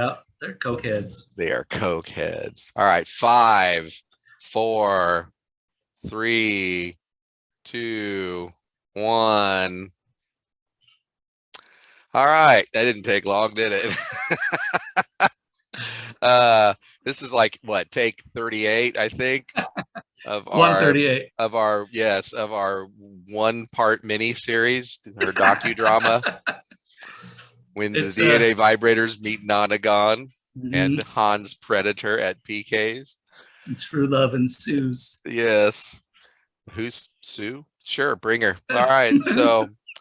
Yeah, they're cokeheads. They are coke heads. All right, 5, 4, 3, 2, 1. All right, that didn't take long, did it? This is like what, take 38, I think, of our 138. one-part mini series, her docudrama, when the It's DNA vibrators meet Nonagon and mhm, Han's predator at PK's. true love ensues. Yes. Who's Sue? Sure, bring her. All right.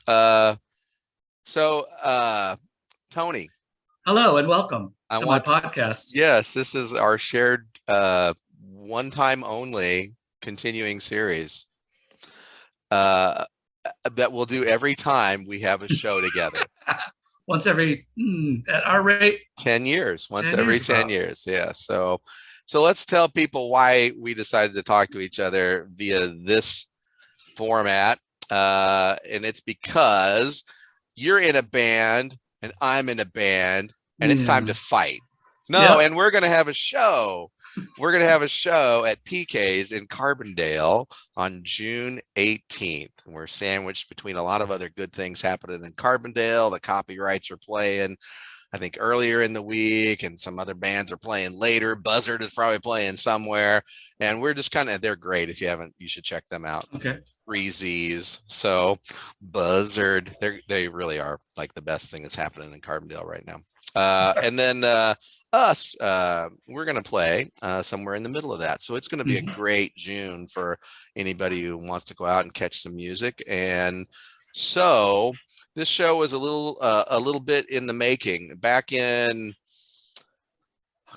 Uh so Tony, Hello and welcome I to my want to, podcast. yes, this is our shared one time only continuing series. Uh that we'll do every time we have a show together. Once every, at our rate, 10 years, once 10 every years 10 about. years. Yeah. So let's tell people why we decided to talk to each other via this format. And it's because you're in a band and I'm in a band and it's time Yeah. to fight. No, Yep. and we're going to have a show. We're going to have a show at PK's in Carbondale on June 18th. And we're sandwiched between a lot of other good things happening in Carbondale. The copyrights are playing, I think, earlier in the week, and some other bands are playing later. Buzzard is probably playing somewhere, and we're just kind of, they're great. If you haven't, you should check them out. Okay. Three Z's. So Buzzard, they really are like the best thing that's happening in Carbondale right now. And then us, we're going to play somewhere in the middle of that. So it's going to be a great June for anybody who wants to go out and catch some music. And so this show was a little bit in the making. Back in,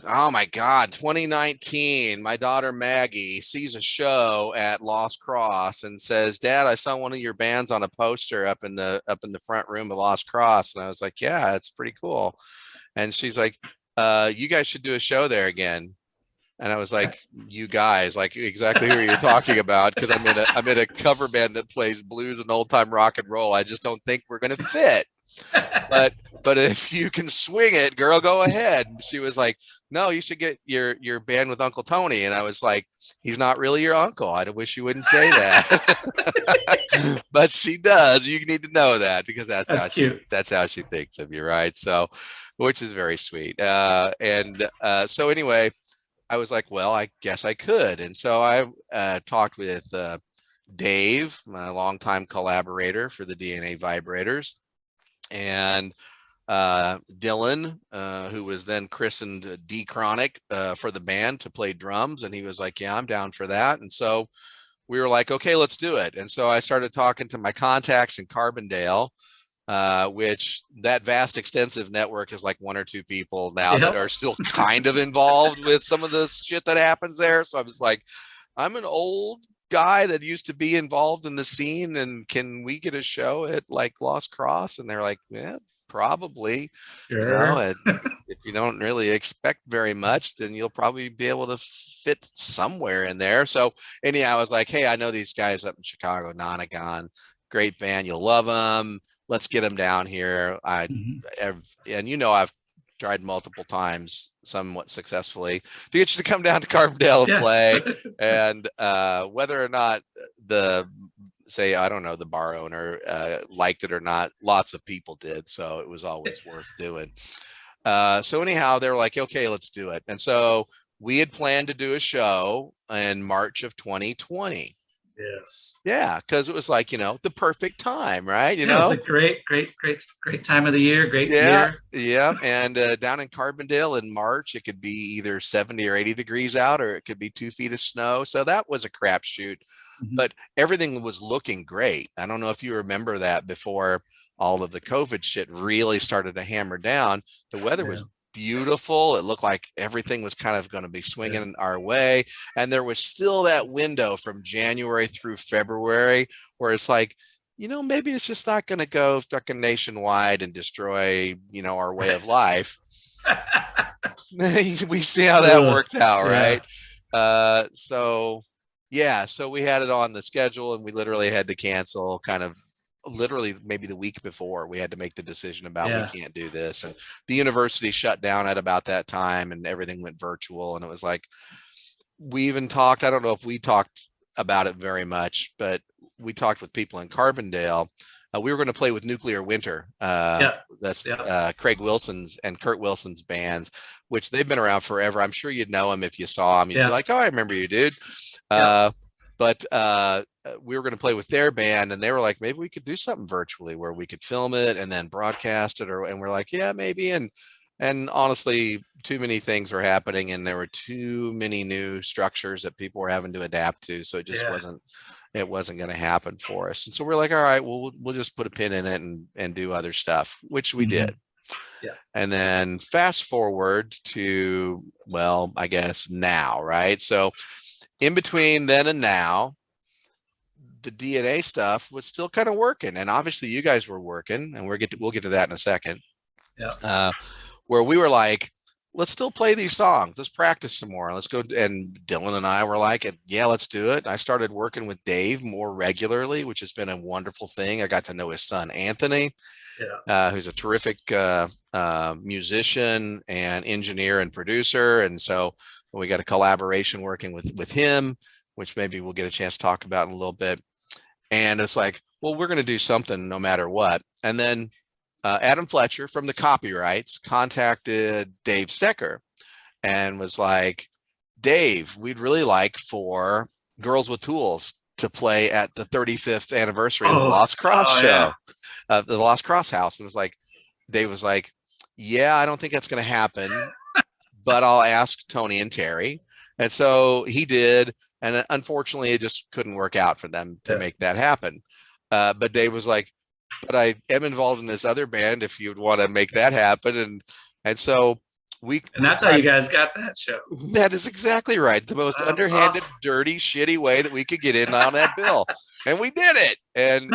oh my God, 2019, my daughter Maggie sees a show at Lost Cross and says, "Dad, I saw one of your bands on a poster up in the front room of Lost Cross." And I was like, "Yeah, it's pretty cool." And she's like, "You guys should do a show there again." And I was like, "You guys, like exactly who you're talking about?" Because I'm in a cover band that plays blues and old time rock and roll. I just don't think we're gonna fit. But if you can swing it, girl, go ahead. And she was like, "No, you should get your band with Uncle Tony." And I was like, "He's not really your uncle. I wish you wouldn't say that." But she does. You need to know that, because That's cute. that's how she thinks of you, right? So, which is very sweet. So anyway, I was like, well, I guess I could. And so I talked with Dave, my longtime collaborator for the DNA Vibrators, and Dylan, who was then christened D Chronic for the band, to play drums. And he was like, "Yeah, I'm down for that." And so we were like, "Okay, let's do it." And so I started talking to my contacts in Carbondale, which that vast, extensive network is like one or two people now that Yep. are still kind of involved with some of the shit that happens there. So I was like, "I'm an old guy that used to be involved in the scene, and can we get a show at like Lost Cross?" And they're like, "Yeah, probably, Sure. and if you don't really expect very much, then you'll probably be able to fit somewhere in there." So anyhow, I was like, "Hey, I know these guys up in Chicago, Nonagon, great band, you'll love them. Let's get them down here." And I've tried multiple times, somewhat successfully, to get you to come down to Carbondale and Yeah. play. And whether or not the say, I don't know, the bar owner liked it or not, lots of people did. So it was always worth doing. So anyhow, they were like, "Okay, let's do it." And so we had planned to do a show in March of 2020. Yes. Yeah, because it was like, the perfect time, right? Yeah, it's a great time of the year, great Yeah, year. yeah. And down in Carbondale in March, it could be either 70 or 80 degrees out, or it could be 2 feet of snow. So that was a crapshoot, Mhm. but everything was looking great. I don't know if you remember that before all of the COVID shit really started to hammer down. The weather Yeah. was beautiful. It looked like everything was kind of going to be Yeah. swinging our way. And there was still that window from January through February where it's like, maybe it's just not going to go fucking nationwide and destroy, our way of life. We see how that worked out, Yeah. right? So yeah, so we had it on the schedule, and we literally had to cancel kind of literally maybe the week before we had to make the decision about we can't do this. And the university shut down at about that time and everything went virtual. And it was like, we even talked, I don't know if we talked about it very much, but we talked with people in Carbondale. We were going to play with Nuclear Winter. That's Craig Wilson's and Kurt Wilson's bands, which they've been around forever. I'm sure you'd know them if you saw them. You'd be like, oh, I remember you, dude. But we were going to play with their band, and they were like, maybe we could do something virtually where we could film it and then broadcast it. And we're like, yeah, maybe. And honestly, too many things were happening, and there were too many new structures that people were having to adapt to. So it just wasn't going to happen for us. And so we're like, all right, well, we'll just put a pin in it and do other stuff, which we did. Yeah. And then fast forward to, well, I guess now, right? So in between then and now, the DNA stuff was still kind of working. And obviously you guys were working, and we'll get to that in a second. Yeah. Where we were like, let's still play these songs. Let's practice some more. Let's go. And Dylan and I were like, yeah, let's do it. I started working with Dave more regularly, which has been a wonderful thing. I got to know his son, Anthony, who's a terrific musician and engineer and producer. And so we got a collaboration working with him, which maybe we'll get a chance to talk about in a little bit. And it's like, well, we're going to do something no matter what. And then Adam Fletcher from the Copyrights contacted Dave Stecker and was like, Dave, we'd really like for Girls with Tools to play at the 35th anniversary of the Lost Cross show, the Lost Cross house. And it was like, Dave was like, yeah, I don't think that's going to happen, but I'll ask Tony and Terry. And so he did. And unfortunately, it just couldn't work out for them to make that happen. But Dave was like, but I am involved in this other band if you'd want to make that happen. And so and that's how you guys got that show. That is exactly right. The most underhanded, dirty, shitty way that we could get in on that bill. And we did it. And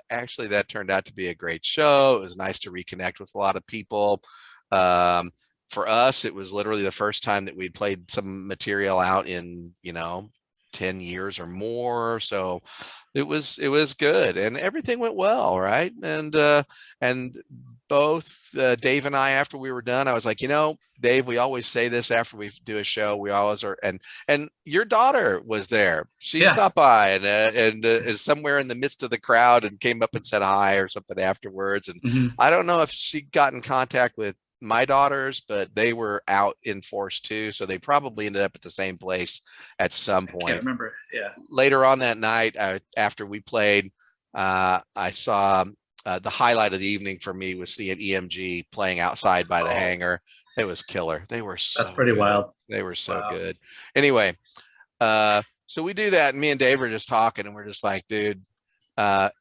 actually that turned out to be a great show. It was nice to reconnect with a lot of people. For us, it was literally the first time that we'd played some material out in, 10 years or more. So it was good, and everything went well. Right. And both Dave and I, after we were done, I was like, Dave, we always say this after we do a show, we always are. And your daughter was there. She stopped by and somewhere in the midst of the crowd and came up and said hi or something afterwards. And I don't know if she got in contact with my daughters, but they were out in force too, so they probably ended up at the same place at some point. I can't remember. Later on that night, after we played, I saw the highlight of the evening for me was seeing EMG playing outside by the hangar. It was killer. They were that's pretty wild. They were so good. Anyway, so we do that, and me and Dave are just talking, and we're just like, dude,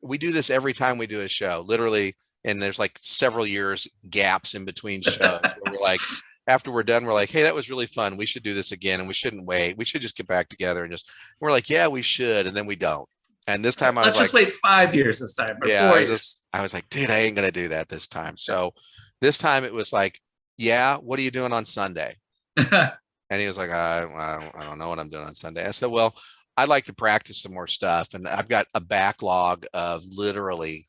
we do this every time we do a show, literally. And there's like several years gaps in between shows where we're like, after we're done, we're like, hey, that was really fun. We should do this again. And we shouldn't wait. We should just get back together and we're like, yeah, we should. And then we don't. And this time let's just wait 5 years this time. I was like, dude, I ain't going to do that this time. So this time it was like, yeah, what are you doing on Sunday? And he was like, I don't know what I'm doing on Sunday. I said, well, I'd like to practice some more stuff. And I've got a backlog of literally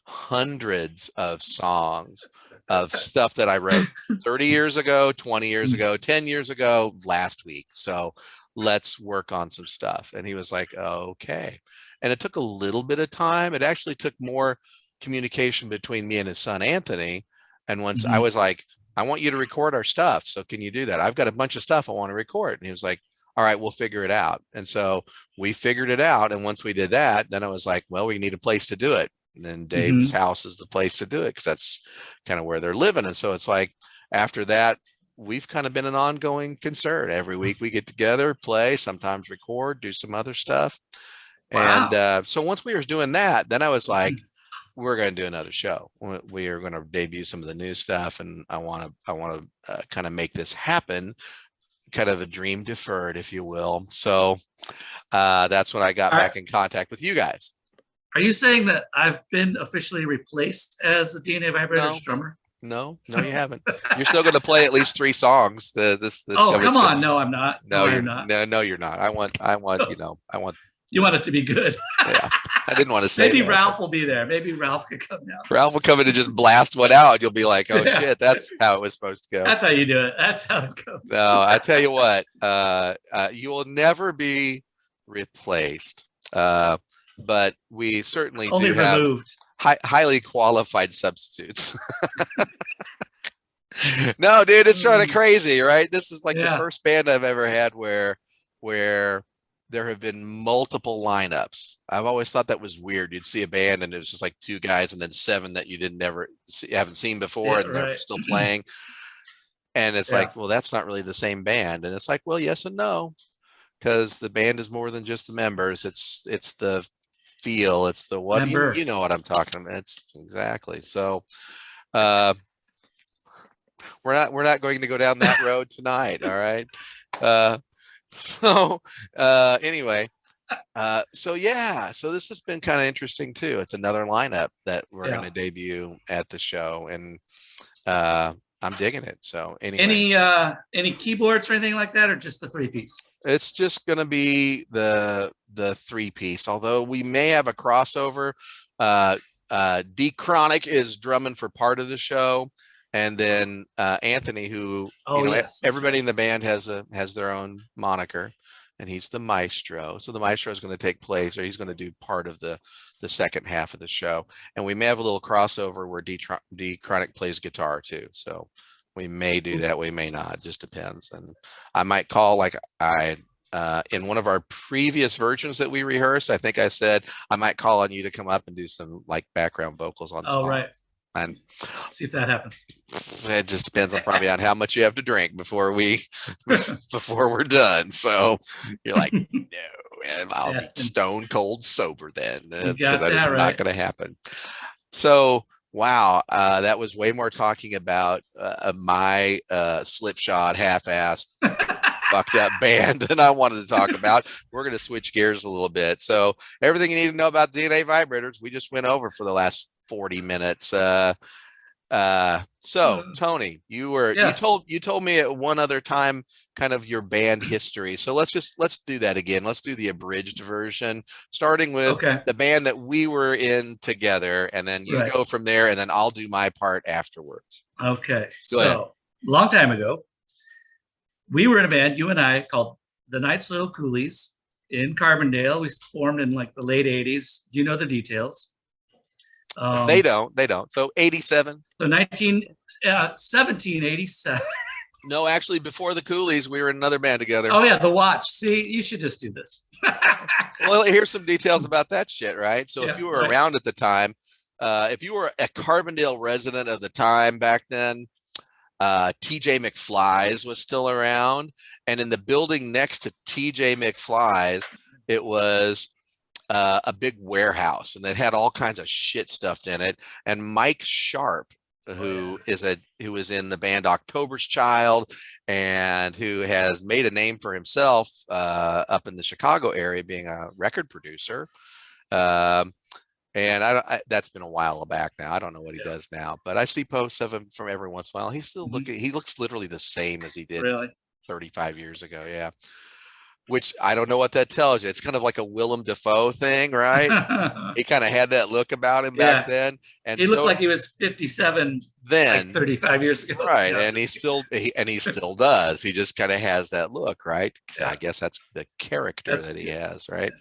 hundreds of songs of stuff that I wrote 30 years ago, 20 years ago, 10 years ago, last week. So let's work on some stuff. And he was like, okay. And it took a little bit of time. It actually took more communication between me and his son, Anthony. And once I was like, I want you to record our stuff. So can you do that? I've got a bunch of stuff I want to record. And he was like, all right, we'll figure it out. And so we figured it out. And once we did that, then I was like, well, we need a place to do it. And then Dave's house is the place to do it because that's kind of where they're living. And so it's like, after that, we've kind of been an ongoing concern. Every week we get together, play, sometimes record, do some other stuff. Wow. And so once we were doing that, then I was like, we're going to do another show. We are going to debut some of the new stuff. And I want to kind of make this happen, kind of a dream deferred, if you will. So that's when I got back in contact with you guys. Are you saying that I've been officially replaced as the DNA Vibrators drummer? No, you haven't. You're still going to play at least 3 songs. This come on. No, I'm not. No, you're not. No, you're not. I want You want it to be good. Yeah, I didn't want to say Maybe that. Ralph will be there. Maybe Ralph could come down. Ralph will come in and just blast one out. You'll be like, oh Yeah. shit, that's how it was supposed to go. That's how you do it. That's how it goes. No, I tell you what, you will never be replaced. But we certainly Only do have removed. highly qualified substitutes. No, dude, it's kind of crazy, right? This is like the first band I've ever had where there have been multiple lineups. I've always thought that was weird. You'd see a band and it was just like two guys and then seven that you haven't seen before, and they're still playing. And it's like, well, that's not really the same band. And it's like, well, yes and no, because the band is more than just the members. It's the feel. It's the what. You know what I'm talking about. It's exactly. So we're not going to go down that road tonight. All right. Anyway, so this has been kind of interesting too. It's another lineup that we're going to debut at the show, and I'm digging it. So anyway, any keyboards or anything like that, or just the 3-piece? It's just going to be the 3-piece, although we may have a crossover. D Chronic is drumming for part of the show, and then Anthony, who everybody in the band has their own moniker, and he's the maestro. So the maestro is going to take place, or he's going to do part of the second half of the show. And we may have a little crossover where D Chronic plays guitar too. So we may do that. We may not. It just depends. And I might call, like in one of our previous versions that we rehearsed, I think I said I might call on you to come up and do some like background vocals on songs. Right. And see if that happens. It just depends on probably on how much you have to drink before we're done. So you're like, no, and I'll be stone cold sober then. That's because that is not going to happen. So wow, that was way more talking about my slipshod, half-assed, fucked up band than I wanted to talk about. We're going to switch gears a little bit. So everything you need to know about DNA Vibrators, we just went over for the last 40 minutes. So Tony, you told me at one other time kind of your band history. So let's do that again. Let's do the abridged version, starting with the band that we were in together, and then you go from there, and then I'll do my part afterwards. Okay. So long time ago, we were in a band, you and I, called the Night Little Coolies in Carbondale. We formed in like the late 80s. You know the details. They don't. So 87. So 1787. No, actually, before the Coolies, we were in another band together. Oh yeah, the Watch. See, you should just do this. Well, here's some details about that shit, right? So if you were around at the time, if you were a Carbondale resident of the time back then, TJ McFly's was still around, and in the building next to TJ McFly's, it was a big warehouse, and it had all kinds of shit stuffed in it. And Mike Sharp, who is in the band October's Child, and who has made a name for himself up in the Chicago area, being a record producer. And that's been a while back now. I don't know what he does now, but I see posts of him from every once in a while. He's still looking. He looks literally the same as he did 35 years ago. Yeah. Which I don't know what that tells you. It's kind of like a Willem Dafoe thing, right? He kind of had that look about him back then, and he looked like he was 57 then, like 35 years ago, right? And he still does. He just kind of has that look, right? I guess that's the character that he has, right?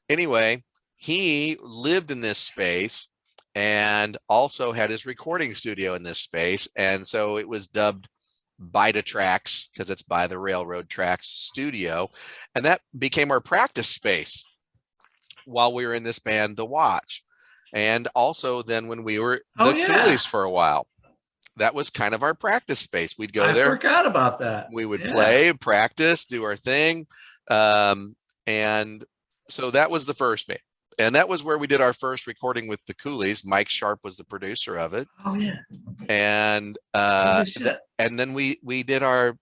Anyway, he lived in this space and also had his recording studio in this space, and so it was dubbed By the Tracks, because it's by the railroad tracks studio, and that became our practice space while we were in this band, The Watch. And also then when we were the Coolies for a while, that was kind of our practice space. We'd go there. I forgot about that. We would play, practice, do our thing. And so that was the first band. And that was where we did our first recording with the Coolies. Mike Sharp was the producer of it. Oh yeah. And and then we did I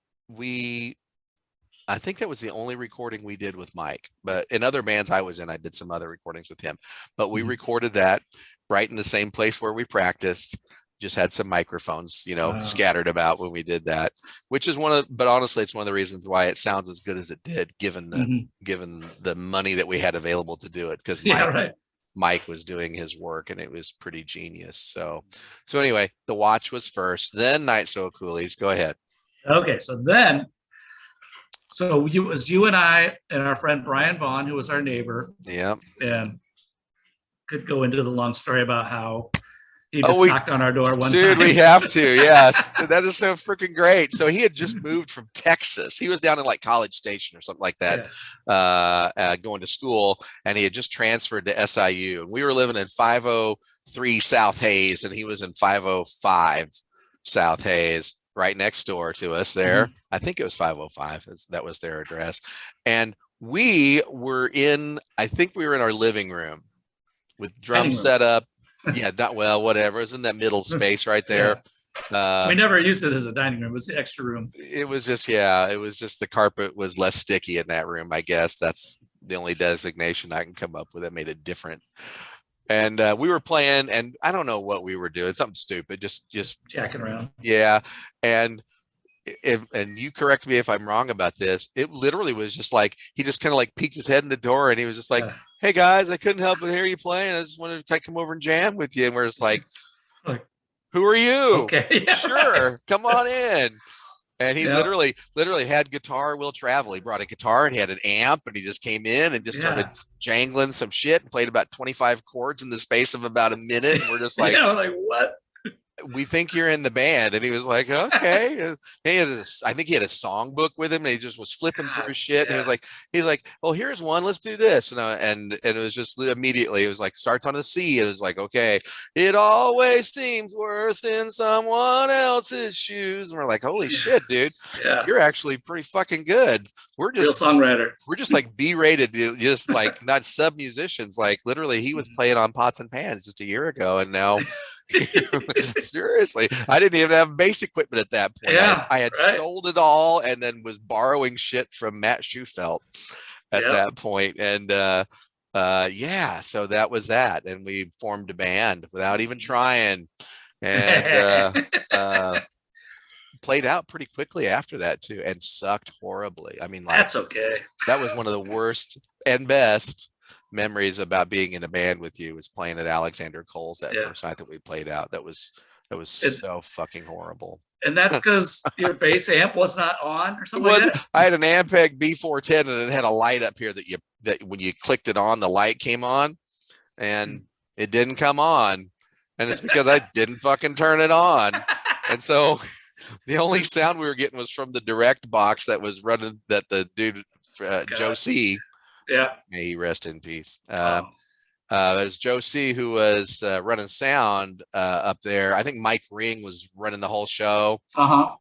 think that was the only recording we did with Mike. But in other bands I was in, I did some other recordings with him. But we recorded that right in the same place where we practiced, just had some microphones, you know, Wow. scattered about when we did that, which is but honestly, it's one of the reasons why it sounds as good as it did, given the money that we had available to do it. Because Mike was doing his work and it was pretty genius. So anyway, the watch was first, then Night Soul Coolies. Go ahead. Okay, so it was you and I and our friend Brian Vaughn, who was our neighbor. Yeah. And could go into the long story about how he just knocked on our door one time. We have to. Yes. That is so freaking great. So he had just moved from Texas. He was down in like College Station or something like that, going to school. And he had just transferred to SIU. And we were living in 503 South Hayes, and he was in 505 South Hayes, right next door to us there. I think it was 505. That was their address. And we were in our living room with drums set up. Yeah, whatever. It's in that middle space right there. We never used it as a dining room. It was the extra room. It was just the carpet was less sticky in that room, I guess. That's the only designation I can come up with that made it different. And we were playing, and I don't know what we were doing, something stupid, just jacking around. Yeah. And you correct me if I'm wrong about this. It literally was just like, he just kind of like peeked his head in the door and he was just like, hey guys, I couldn't help but hear you playing. I just wanted to come over and jam with you. And we're just like, who are you? Okay. Sure. Come on in. And he literally had Guitar Will Travel. He brought a guitar and he had an amp, and he just came in and just started jangling some shit and played about 25 chords in the space of about a minute. And we're just like, what? We think you're in the band. And he was like, okay. I think he had a songbook with him, and he just was flipping through shit. And he was like, well, here's one, let's do this. And it was just immediately, it was like, starts on a C. It was like, okay, it always seems worse in someone else's shoes. And we're like, holy shit, dude, you're actually pretty fucking good. We're just real songwriter. We're just like B-rated, just like not sub musicians. Like literally, he was playing on pots and pans just a year ago, and now seriously, I didn't even have bass equipment at that point. I had sold it all and then was borrowing shit from Matt Schufelt at that point. And so that was that. And we formed a band without even trying, and played out pretty quickly after that too, and sucked horribly. I mean, like, that's okay. That was one of the worst and best memories about being in a band with you, was playing at Alexander Cole's that first night that we played out. That was so fucking horrible. And that's because your bass amp was not on or something like that? I had an Ampeg B410, and it had a light up here that when you clicked it on, the light came on, and it didn't come on. And it's because I didn't fucking turn it on. And so the only sound we were getting was from the direct box that was running, that the dude, Joe C. May he rest in peace. It was Joe C. who was running sound up there. I think Mike Ring was running the whole show.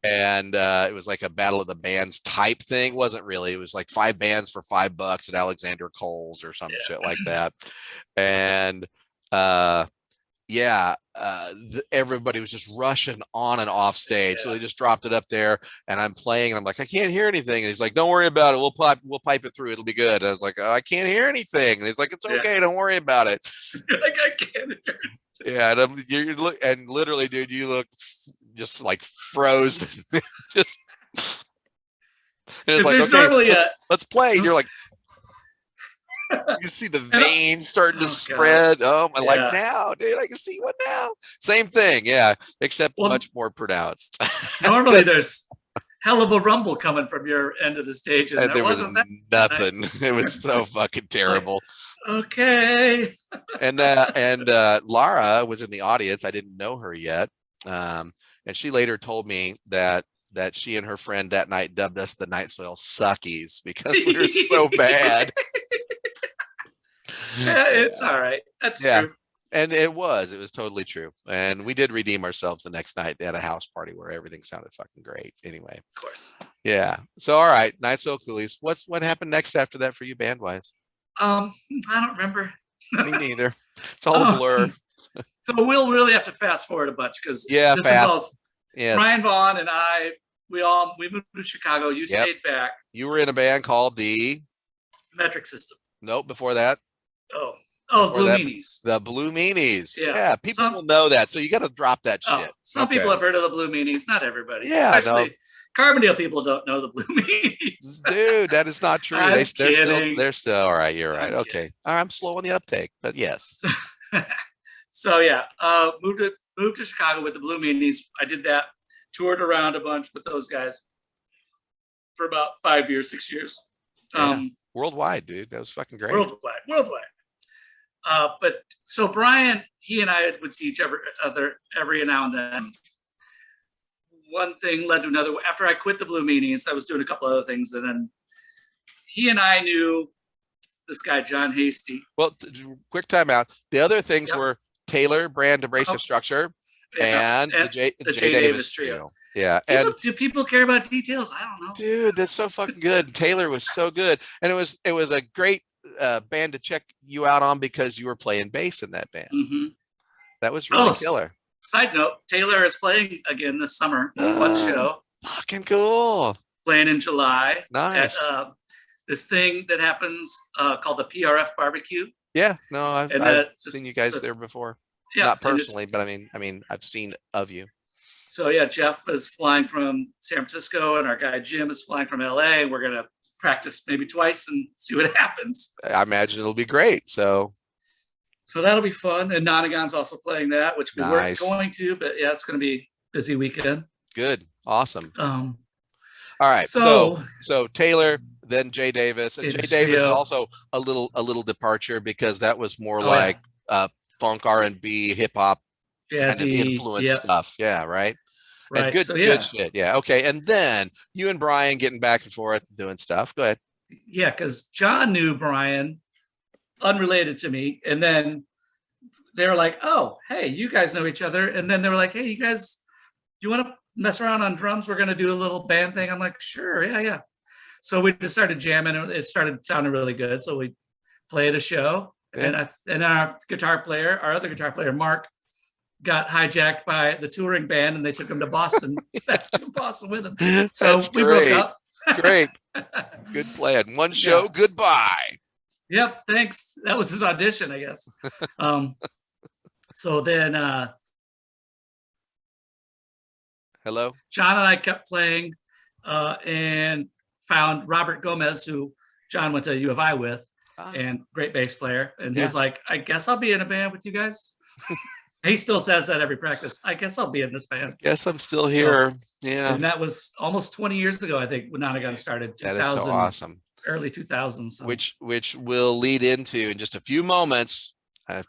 And it was like a battle of the bands type thing. It wasn't really. It was like 5 bands for $5 at Alexander Cole's or some shit like that. And everybody was just rushing on and off stage. So they just dropped it up there, and I'm playing, and I'm like, I can't hear anything. And he's like, don't worry about it. We'll pipe it through. It'll be good. And I was like, oh, I can't hear anything. And he's like, it's okay. Don't worry about it. You're like, I can't hear it. Yeah. And literally, dude, you look just like frozen. Just. And it's like, okay, normally let's play. And you're like, you see the veins starting to spread. God. Oh, like now, dude, I can see one now. Same thing, except much more pronounced. Normally, there's hell of a rumble coming from your end of the stage, and there was nothing. It was so fucking terrible. Okay. And Lara was in the audience. I didn't know her yet, and she later told me that she and her friend that night dubbed us the Night Soil Suckies because we were so bad. It's all right. That's true. And it was totally true. And we did redeem ourselves the next night at a house party where everything sounded fucking great. Anyway, of course. Yeah. So, all right. Night Soul Coolies. What happened next after that for you band wise? I don't remember. Me neither. It's all a blur. So we'll really have to fast forward a bunch because this involves Brian Vaughn and I. We moved to Chicago. You stayed back. You were in a band called the Metric System. Nope. Before that. Oh, before Blue that, Meanies. the Blue Meanies. Yeah. Yeah, people will know that. So you got to drop that Oh, shit. some people have heard of the Blue Meanies, not everybody. Yeah, no, Especially Carbondale people don't know the Blue Meanies. dude, that is not true. I'm They're still all right. You're right. I'm Okay. kidding. All right, I'm slow on the uptake, but yes. So yeah, moved to Chicago with the Blue Meanies. I did that, toured around a bunch with those guys for about 5 years, 6 years. Yeah. Worldwide, dude. That was fucking great. Worldwide. But so Brian, he and I would see each other every now and then. One thing led to another. After I quit the Blue Meanies, I was doing a couple other things, and then he and I knew this guy John Hasty. Well, quick timeout. The other things Yep. were Taylor Brand Abrasive Structure and the J Davis Trio. Yeah. Do people care about details? I don't know. Dude, that's so fucking good. Taylor was so good. And it was a great band to check you out on because you were playing bass in that band. Mm-hmm. That was really killer. Side note, Taylor is playing again this summer. One show. Fucking cool. Playing in July. Nice. At, this thing that happens called the PRF barbecue. Yeah, no, I've seen you guys there before. Yeah, not personally, but I mean, I've seen of you. So yeah, Jeff is flying from San Francisco, and our guy Jim is flying from LA. We're gonna practice maybe twice and see what happens. I imagine it'll be great. So that'll be fun. And Nonagon's also playing that, which we weren't going to, but yeah, it's gonna be a busy weekend. Good, awesome. All right, so Taylor, then Jay Davis, and Jay Davis also a little departure because that was more like funk, R&B, hip hop kind of influence stuff. Yeah, right. And good shit. Yeah. Okay. And then you and Brian getting back and forth doing stuff. Go ahead. Yeah, because John knew Brian, unrelated to me, and then they were like, "Oh, hey, you guys know each other," and then they were like, "Hey, you guys, do you want to mess around on drums? We're gonna do a little band thing." I'm like, "Sure, yeah." So we just started jamming, and it started sounding really good. So we played a show, and our other guitar player, Mark, got hijacked by the touring band, and they took him to Boston, back to Boston with him. So we broke up. Great, good plan. One show, goodbye. Yep, thanks. That was his audition, I guess. So then, hello. John and I kept playing, and found Robert Gomez, who John went to U of I with, and great bass player. And he's like, "I guess I'll be in a band with you guys." He still says that every practice. "I guess I'll be in this band. Guess I'm still here." So, yeah. And that was almost 20 years ago, I think, when Nonagon started. That is so awesome. Early 2000s. So. Which will lead into in just a few moments.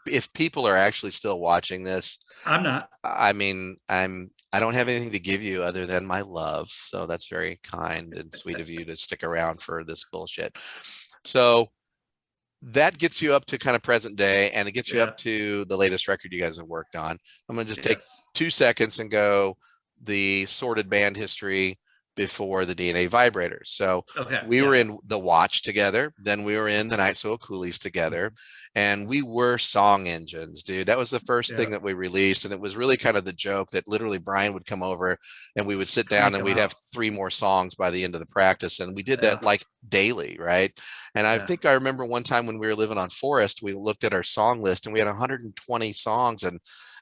If people are actually still watching this, I'm not. I mean, I don't have anything to give you other than my love. So that's very kind and sweet of you to stick around for this bullshit. So that gets you up to kind of present day, and it gets you up to the latest record you guys have worked on. I'm going to just take 2 seconds and go the sorted band history before the DNA Vibrators. So we were in The Watch together, then we were in the Night Soul Coolies together, and we were song engines, dude. That was the first thing that we released, and it was really kind of the joke that literally Brian would come over and we would sit down and we'd have 3 more songs by the end of the practice, and we did that like daily, right? And I think I remember one time when we were living on Forest, we looked at our song list and we had 120 songs,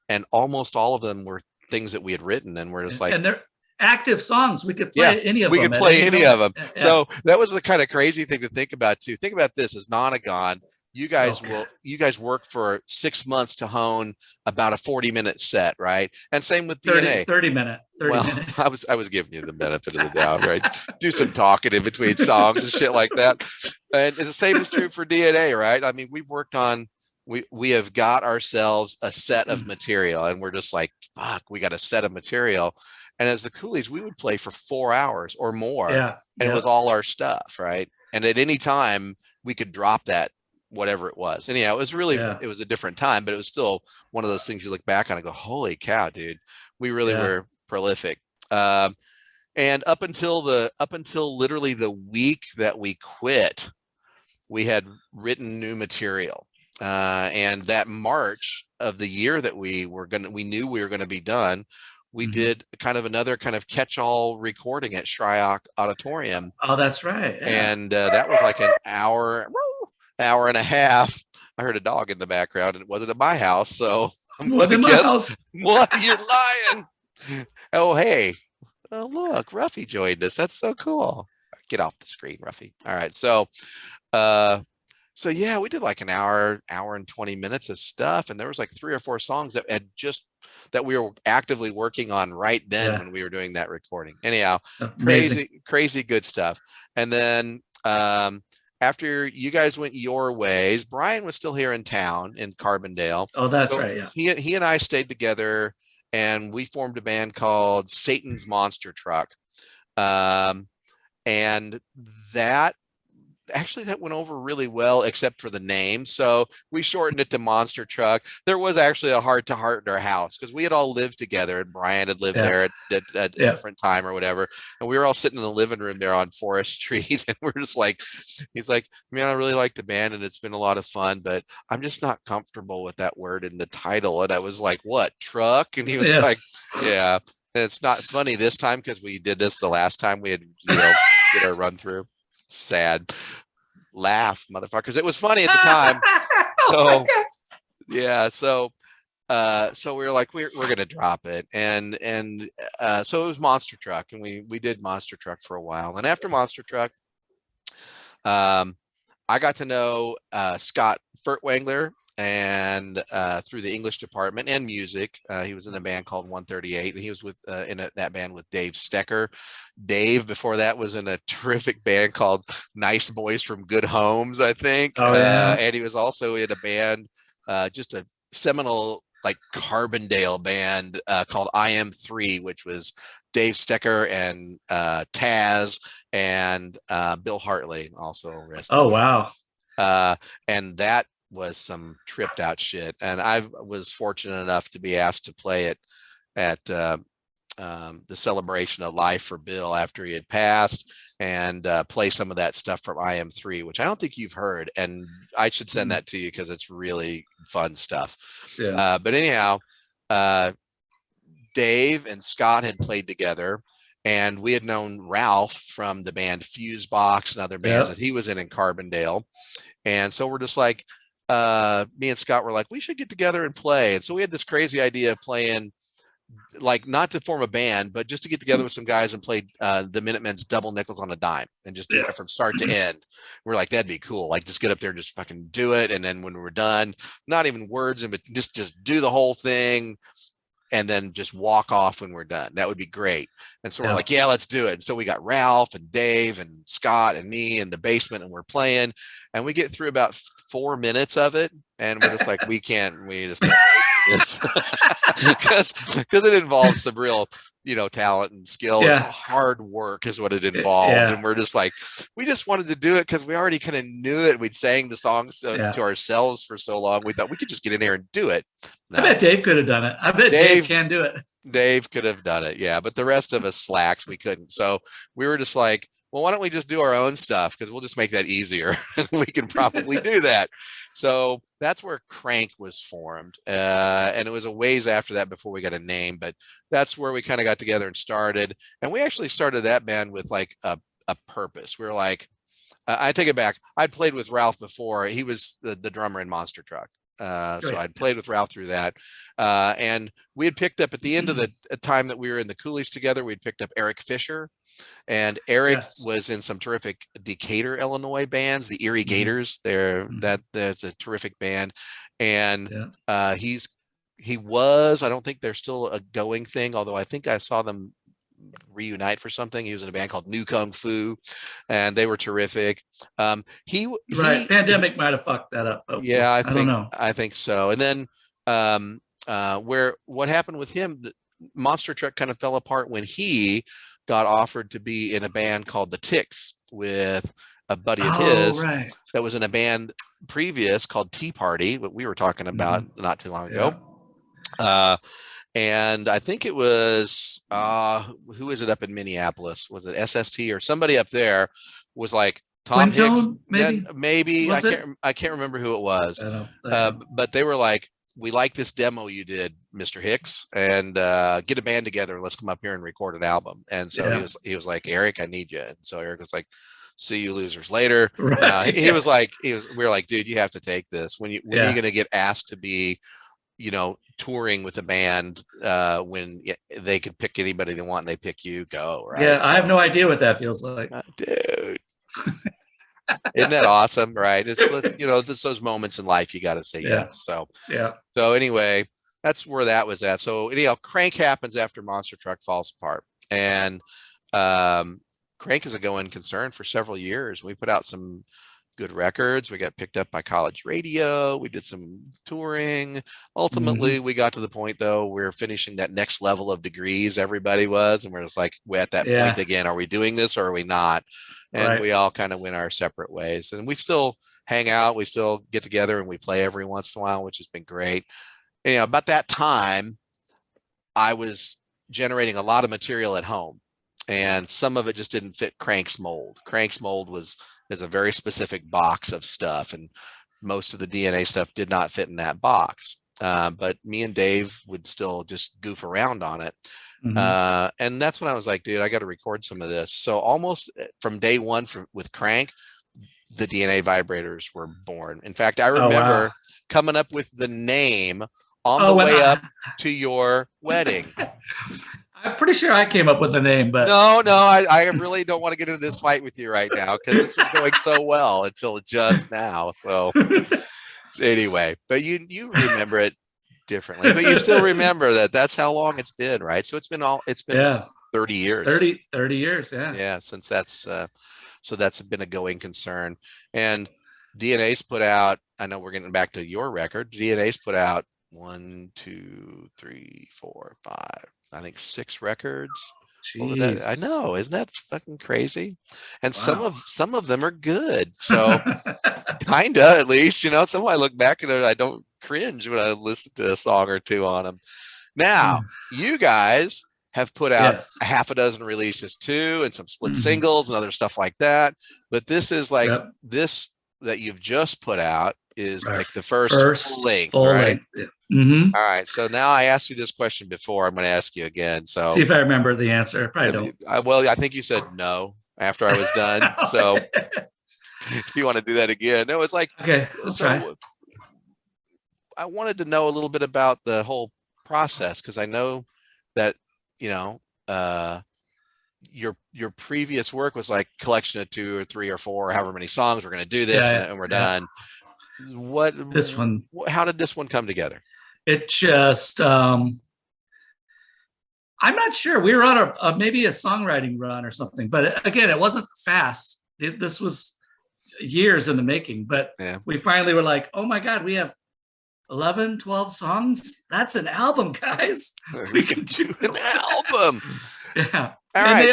and almost all of them were things that we had written, and we're just like, and they're active songs. We could play any of them. We could play any of them. So that was the kind of crazy thing to think about too. Think about this as Nonagon. You guys work for 6 months to hone about a 40-minute set, right? And same with DNA. 30 minutes. I was giving you the benefit of the doubt, right? Do some talking in between songs and shit like that. And the same is true for DNA, right? I mean, we've worked on, we have got ourselves a set of material, and we're just like, fuck, we got a set of material. And as the Coolies, we would play for 4 hours or more, and it was all our stuff, right? And at any time we could drop that, whatever it was. Anyhow, it was really, it was a different time, but it was still one of those things you look back on and go, holy cow, dude, we really were prolific. And up until literally the week that we quit, we had written new material. And that March of the year that we knew we were going to be done, we did kind of another kind of catch-all recording at Shryock Auditorium. Oh, that's right. And that was like an hour and a half I heard a dog in the background, and it wasn't at my house, so I'm What gonna in my guess house? what you're lying. Oh, hey. Oh, look, Ruffy joined us. That's so cool. Get off the screen, Ruffy. All right. Uh, so yeah, we did like an hour and 20 minutes of stuff. And there was like 3 or 4 songs that we were actively working on right then Yeah, when we were doing that recording. Anyhow, amazing. crazy good stuff. And then, after you guys went your ways, Brian was still here in town in Carbondale. Oh, that's So right. Yeah. he and I stayed together, and we formed a band called Satan's Monster Truck. Um, and that that went over really well, except for the name. So we shortened it to Monster Truck. There was actually a heart to heart in our house because we had all lived together, and Brian had lived Yeah. there at a Yeah. different time or whatever. And we were all sitting in the living room there on Forest Street, and we're just like, he's like, man, I really like the band, and it's been a lot of fun, but I'm just not comfortable with that word in the title. And I was like, what, truck? And he was like, Yes. yeah. And it's not funny this time because we did this the last time we had, did our run through. Sad. Laugh, motherfuckers. It was funny at the time. Oh my So God. yeah, so we were like, we're gonna drop it. And so it was Monster Truck, and we did Monster Truck for a while. And after Monster Truck, I got to know Scott Furtwängler, and through the English department and music. He was in a band called 138, and he was with that band with Dave Stecker. Dave before that was in a terrific band called Nice Boys from Good Homes, I think. Oh yeah. And he was also in a band, just a seminal like Carbondale band called I Am 3, which was Dave Stecker and Taz and Bill Hartley also. Oh wow. And that was some tripped out shit. And I was fortunate enough to be asked to play it at the celebration of life for Bill after he had passed, and play some of that stuff from I Am 3, which I don't think you've heard. And I should send that to you because it's really fun stuff. Yeah. But anyhow, Dave and Scott had played together, and we had known Ralph from the band Fusebox and other bands that he was in Carbondale. And so we're just like, me and Scott were like, we should get together and play. And so we had this crazy idea of playing, like, not to form a band, but just to get together with some guys and play the Minutemen's Double Nickels on a Dime and just do it from start to end. We're like, that'd be cool. Like, just get up there and just fucking do it. And then when we're done, not even words, but just do the whole thing, and then just walk off when we're done. That would be great. And so we're like, yeah, let's do it. And so we got Ralph and Dave and Scott and me in the basement, and we're playing, and we get through about 4 minutes of it. And we're just like, we just can't do this. because it involves some real, talent and skill. And hard work is what it involved. And we're just like, we just wanted to do it because we already kind of knew it. We'd sang the songs to ourselves for so long. We thought we could just get in there and do it. No. I bet Dave could have done it. I bet Dave can do it. Dave could have done it. Yeah. But the rest of us slacks, we couldn't. So we were just like, well, why don't we just do our own stuff? Because we'll just make that easier. We can probably do that. So that's where Crank was formed. And it was a ways after that before we got a name, but that's where we kind of got together and started. And we actually started that band with like a purpose. We were like, I take it back. I'd played with Ralph before. He was the drummer in Monster Truck. So I'd played with Ralph through that. And we had picked up at the end of the time that we were in the Coolies together, we'd picked up Eric Fisher. And Eric was in some terrific Decatur, Illinois bands, the Erie Gators. That's a terrific band. And he was, I don't think they're still a going thing, although I think I saw them reunite for something. He was in a band called New Kung Fu, and they were terrific. Pandemic might have fucked that up. Yeah, I don't know. I think so. And then what happened with him, the Monster Truck kind of fell apart when he got offered to be in a band called the Ticks with a buddy of his that was in a band previous called Tea Party, what we were talking about not too long ago. And I think it was who is it up in Minneapolis? Was it SST or somebody up there was like Tom Quintone, Hicks? Maybe I can't remember who it was. But they were like, we like this demo you did, Mr. Hicks, and get a band together and let's come up here and record an album. And so he was like, Eric, I need you. And so Eric was like, see you losers later. Right. He was like, we were like, dude, you have to take this. When are you going to get asked to be, touring with a band when they could pick anybody they want and they pick you? Go, right? Yeah, I have no idea what that feels like. Dude. Isn't that awesome, right? It's those moments in life you got to say yes. So anyway, that's where that was at. So anyhow, Crank happens after Monster Truck falls apart, and Crank is a going concern for several years. We put out some good records. We got picked up by college radio. We did some touring. Ultimately, we got to the point though we're finishing that next level of degrees. Everybody was, and we're just like, we're at that point again. Are we doing this or are we not? And we all kind of went our separate ways. And we still hang out. We still get together and we play every once in a while, which has been great. And, about that time, I was generating a lot of material at home, and some of it just didn't fit Crank's mold. Crank's mold is a very specific box of stuff, and most of the DNA stuff did not fit in that box. But me and Dave would still just goof around on it. And that's when I was like, dude, I got to record some of this. So almost from day one with Crank, the DNA Vibrators were born. In fact, I remember coming up with the name on the way up to your wedding. I'm pretty sure I came up with the name, but no, I really don't want to get into this fight with you right now because this was going so well until just now. So anyway, but you remember it differently, but you still remember that's how long it's been, right? So it's been 30 years. 30 years, yeah, since that's so that's been a going concern. And DNA's put out, I know we're getting back to your record, DNA's put out 1, 2, 3, 4, 5, I think 6 records. Over that. I know, isn't that fucking crazy? And some of them are good. So kinda, at least, some I look back at it, I don't cringe when I listen to a song or two on them. Now, you guys have put out a half a dozen releases too, and some split singles and other stuff like that. But this is like this that you've just put out is like the first full length, right? All right. So now I asked you this question before. I'm going to ask you again. So see if I remember the answer. I probably don't. Well, I think you said no after I was done. So if you want to do that again, no, it's like, okay, let's try. I wanted to know a little bit about the whole process, because I know that, your previous work was like collection of 2 or 3 or 4, or however many songs. We're going to do this and we're done. How did this one come together? It just, I'm not sure. We were on maybe a songwriting run or something, but again, it wasn't fast. This was years in the making, but we finally were like, oh my God, we have 11, 12 songs. That's an album, guys. We can do an album. Yeah. And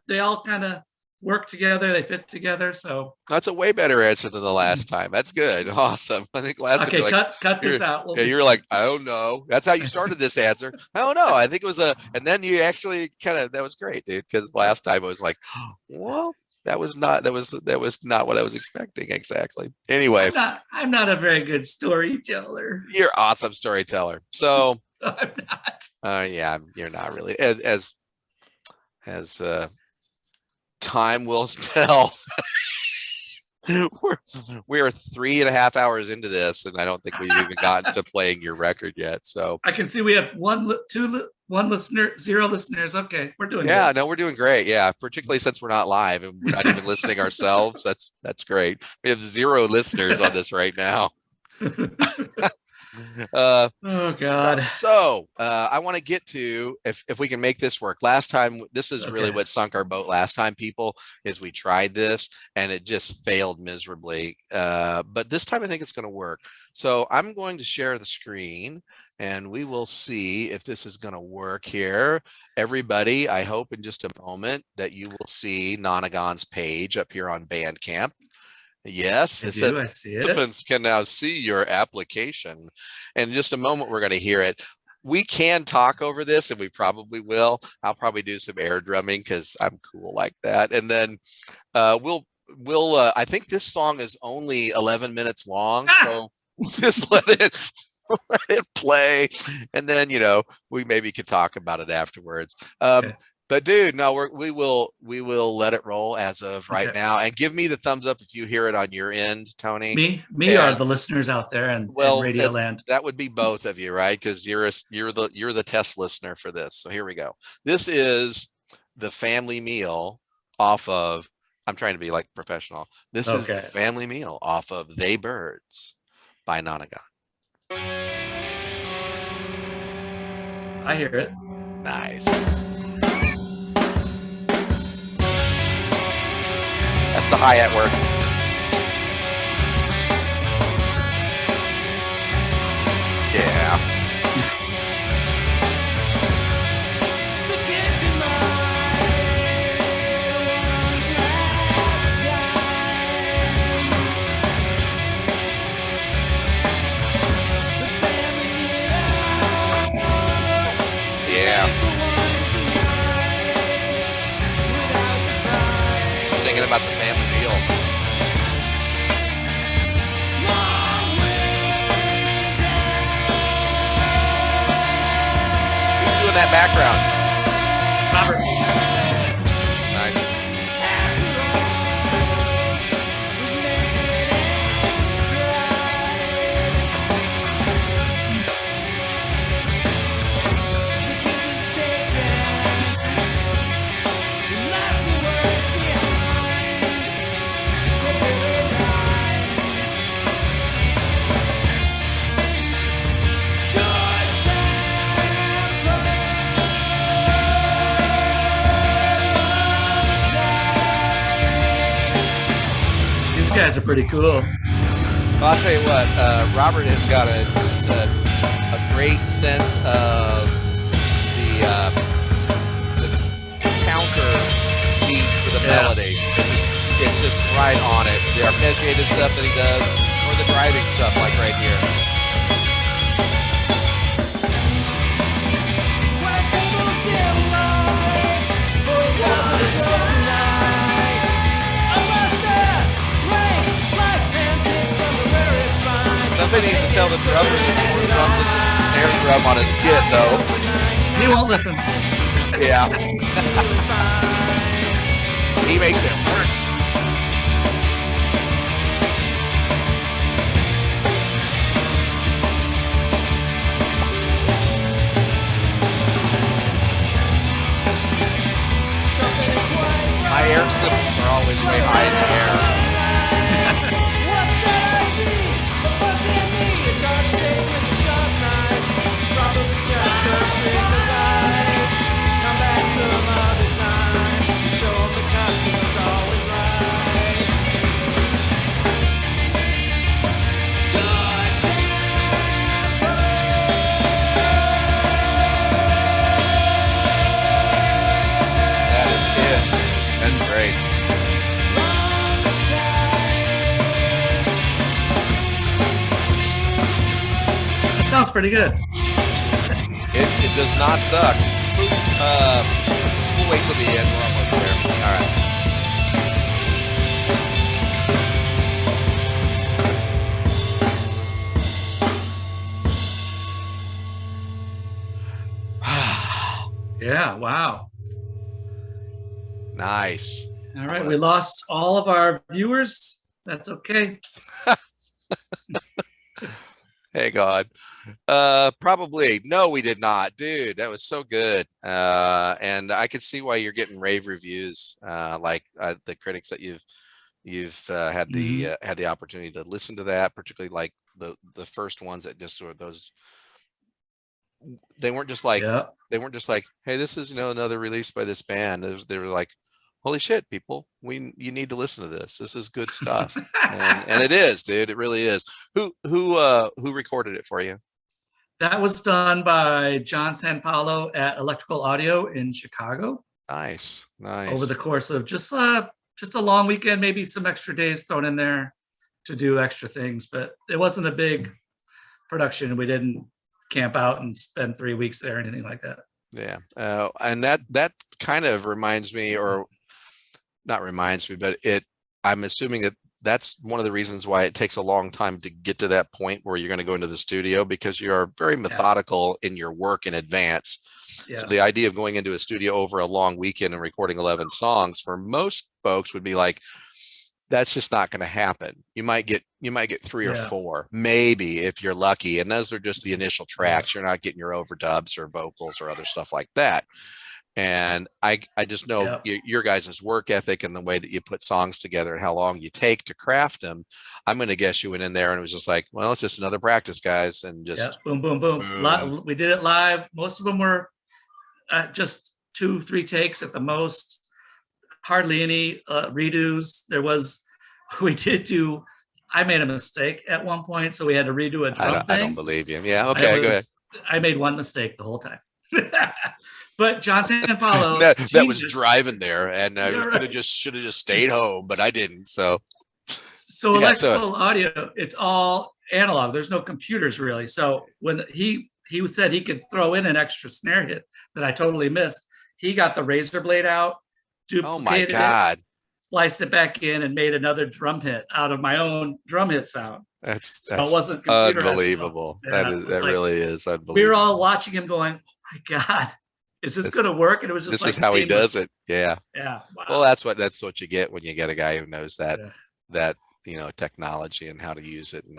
they all kind of work together. They fit together. So that's a way better answer than the last time. That's good. Awesome. I think last time cut this out. You were like, I don't know. That's how you started this answer. I don't know. I think it was and then you actually that was great, dude. Because last time I was like, well, that was not what I was expecting exactly. Anyway, I'm not a very good storyteller. You're an awesome storyteller. So I'm not. Yeah, you're not really. As time will tell. We're 3.5 hours into this, and I don't think we've even gotten to playing your record yet. So I can see we have one listener, 0 listeners. Okay, we're doing good. No, we're doing great. Yeah, particularly since we're not live and we're not even listening ourselves. That's great. We have 0 listeners on this right now. Oh God. So I want to get to if we can make this work. Last time, this is really what sunk our boat last time, people, is we tried this and it just failed miserably. But this time I think it's going to work. So I'm going to share the screen and we will see if this is going to work here. Everybody, I hope in just a moment that you will see Nonagon's page up here on Bandcamp. Yes, I see it. Participants can now see your application. And in just a moment, we're going to hear it. We can talk over this, and we probably will. I'll probably do some air drumming because I'm cool like that. And then we'll. I think this song is only 11 minutes long, so we'll just let it play, and then we maybe could talk about it afterwards. But dude, no, we will let it roll as of right Okay. now, and give me the thumbs up if you hear it on your end, Tony. Me are And the listeners out there and well, Radio Land. that would be both of you, right? Because you're the test listener for this. So here we go. This is the family meal off of. I'm trying to be like professional. This is the Okay. family meal off of They Birds by Nonagon. I hear it. Nice. That's the hi-hat work. Yeah. Yeah. Singing about the family meal. Who's doing that background? Robert. Nice. These guys are pretty cool. Well, I'll tell you what, Robert has got a great sense of the counter beat for the melody. It's just right on it. The arpeggiated stuff that he does, or the driving stuff like right here. Somebody needs to tell the drummer there's more drums than just a snare drum on his kit, though. He won't listen. Yeah. He makes it work. My air cymbals are always way high in the air. That is it. That's great. That sounds pretty good. It does not suck. We'll wait till the end. We're almost there. All right. Yeah, wow. Nice. All right, we lost all of our viewers. That's okay. Hey God. Probably. No, we did not. Dude, that was so good. And I could see why you're getting rave reviews, like the critics that you've had the opportunity to listen to that, particularly like the first ones that just were those. They weren't just like hey, this is another release by this band. They were like, holy shit, people, you need to listen to this. This is good stuff. and it is, dude. It really is. Who recorded it for you? That was done by John Sanpaulo at Electrical Audio in Chicago. Nice. Over the course of just a long weekend, maybe some extra days thrown in there to do extra things, but it wasn't a big production. We didn't camp out and spend 3 weeks there or anything like that. Yeah. And that kind of reminds me, or not reminds me, but I'm assuming that that's one of the reasons why it takes a long time to get to that point where you're going to go into the studio, because you are very methodical in your work in advance. So the idea of going into a studio over a long weekend and recording 11 songs for most folks would be like, that's just not going to happen. You might get 3 or 4, maybe, if you're lucky. And those are just the initial tracks. You're not getting your overdubs or vocals or other stuff like that. And I just know your guys' work ethic and the way that you put songs together and how long you take to craft them. I'm going to guess you went in there and it was just like, well, it's just another practice, guys. And just boom, boom, boom. We did it live. Most of them were just 2-3 takes at the most. Hardly any redos. I made a mistake at one point, so we had to redo a drum thing. I don't believe you. Yeah, okay, go ahead. I made one mistake the whole time. But John Sanpalo, that was driving there, and I should have just stayed home, but I didn't. So electrical audio, it's all analog. There's no computers really. So when he said he could throw in an extra snare hit that I totally missed, he got the razor blade out, duplicated it, spliced it back in, and made another drum hit out of my own drum hit sound. That's it wasn't unbelievable. That really is unbelievable. We were all watching him going, "Oh my God, is this going to work?" And it was just this is how he does it. Yeah. Wow. Well, that's what you get when you get a guy who knows that technology and how to use it and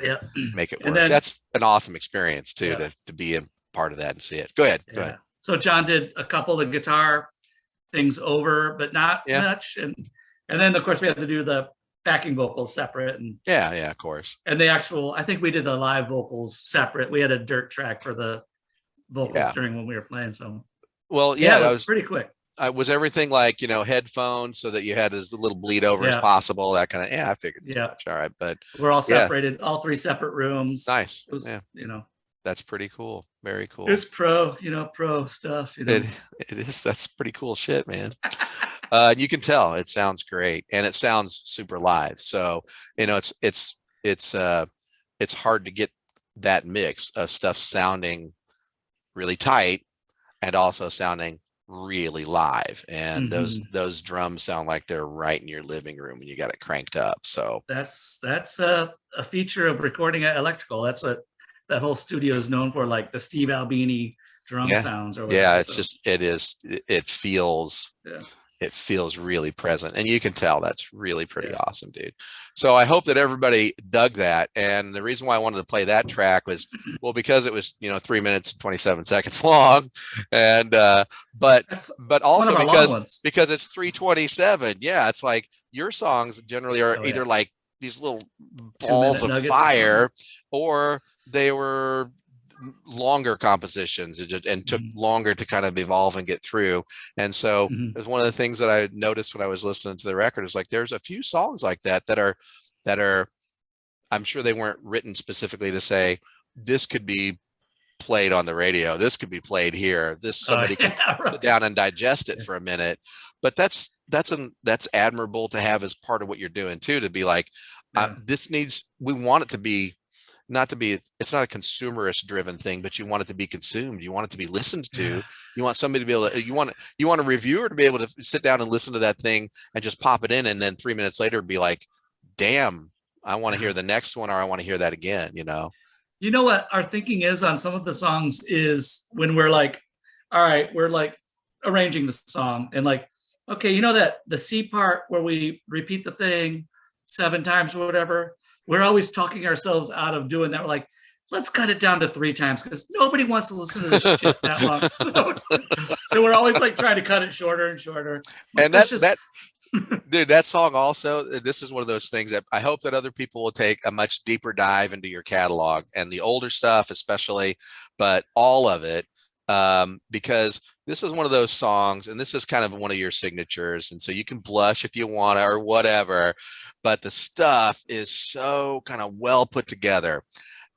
make it work. Then, that's an awesome experience too, to be a part of that and see it. Go ahead. So John did a couple of guitar things over, but not much. And then of course we had to do the backing vocals separate. And of course. And I think we did the live vocals separate. We had a dirt track for the vocals during when we were playing. So it was pretty quick. Was everything like, headphones so that you had as little bleed over as possible, that kind of, I figured as much. All right. But we're all separated, all 3 separate rooms. Nice. It was, that's pretty cool. Very cool. It's pro stuff. It is. That's pretty cool shit, man. You can tell it sounds great, and it sounds super live. So it's hard to get that mix of stuff sounding really tight and also sounding really live. And those drums sound like they're right in your living room when you got it cranked up. So that's a feature of recording at Electrical. That's what that whole studio is known for, like the Steve Albini drum sounds or whatever. It feels really present, and you can tell that's really pretty awesome, dude. So I hope that everybody dug that. And the reason why I wanted to play that track was, well, because it was 3 minutes and 27 seconds long, and but also because it's 3:27. Yeah, it's like your songs generally are either like these little balls of fire, or they were longer compositions and took longer to kind of evolve and get through. And so it was one of the things that I noticed when I was listening to the record, is like there's a few songs like that are I'm sure they weren't written specifically to say this could be played on the radio, this could be played here, this somebody can sit down and digest it for a minute. But that's admirable to have as part of what you're doing too, to be like, we want it to be, it's not a consumerist driven thing, but you want it to be consumed. You want it to be listened to. You want somebody to be able to, you want a reviewer to be able to sit down and listen to that thing and just pop it in. And then 3 minutes later be like, damn, I want to hear the next one, or I want to hear that again, You know what our thinking is on some of the songs is when we're like, all right, we're like arranging the song and like, okay, that the C part where we repeat the thing 7 times or whatever, we're always talking ourselves out of doing that. We're like, let's cut it down to 3 times because nobody wants to listen to this shit that long. So we're always like trying to cut it shorter and shorter. And dude, that song also, this is one of those things that I hope that other people will take a much deeper dive into your catalog and the older stuff, especially, but all of it, because this is one of those songs, and this is kind of one of your signatures. And so you can blush if you want to or whatever, but the stuff is so kind of well put together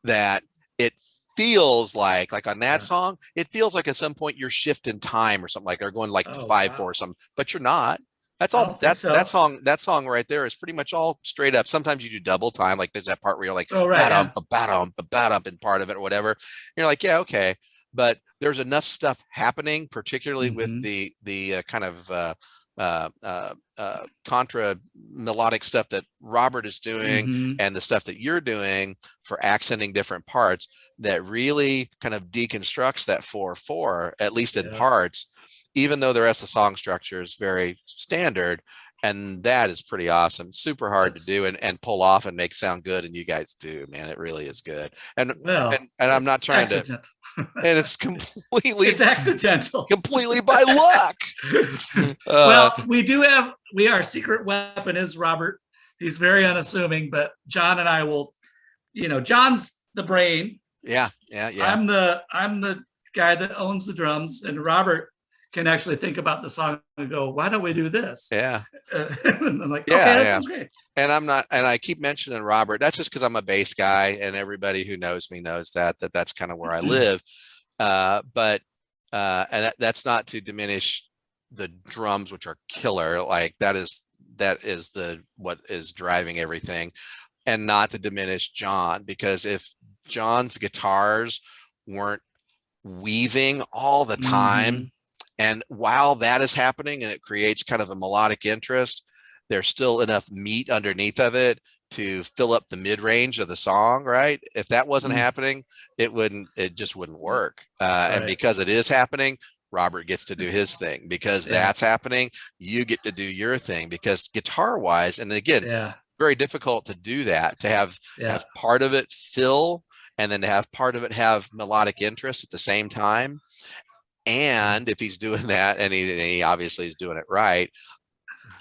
that it feels like on that song, it feels like at some point you're shifting time or something, like they're going like to 5/4 or something, but you're not. That's all. That song right there is pretty much all straight up. Sometimes you do double time, like there's that part where you're like, ba-dum, and part of it or whatever. You're like, yeah, okay, but there's enough stuff happening, particularly with the kind of contra melodic stuff that Robert is doing and the stuff that you're doing for accenting different parts that really kind of deconstructs that 4/4, at least in parts, even though the rest of the song structure is very standard. And that is pretty awesome. Super hard to do and pull off and make sound good. And you guys do, man. It really is good. And I'm not trying to, and it's it's accidental, completely by luck. Well, our secret weapon is Robert. He's very unassuming, but John and I will, John's the brain. Yeah. I'm the guy that owns the drums, and Robert can actually think about the song and go, why don't we do this? Yeah. And I'm like, okay, that sounds great. And I keep mentioning Robert. That's just because I'm a bass guy, and everybody who knows me knows that's kind of where I live. But that's not to diminish the drums, which are killer. Like that is what is driving everything, and not to diminish John, because if John's guitars weren't weaving all the time, and while that is happening and it creates kind of a melodic interest, there's still enough meat underneath of it to fill up the mid-range of the song, right? If that wasn't happening, it just wouldn't work. And because it is happening, Robert gets to do his thing. Because that's happening, you get to do your thing. Because guitar-wise, and again, very difficult to do that, to have part of it fill and then to have part of it have melodic interest at the same time. And if he's doing that, and he obviously is doing it right,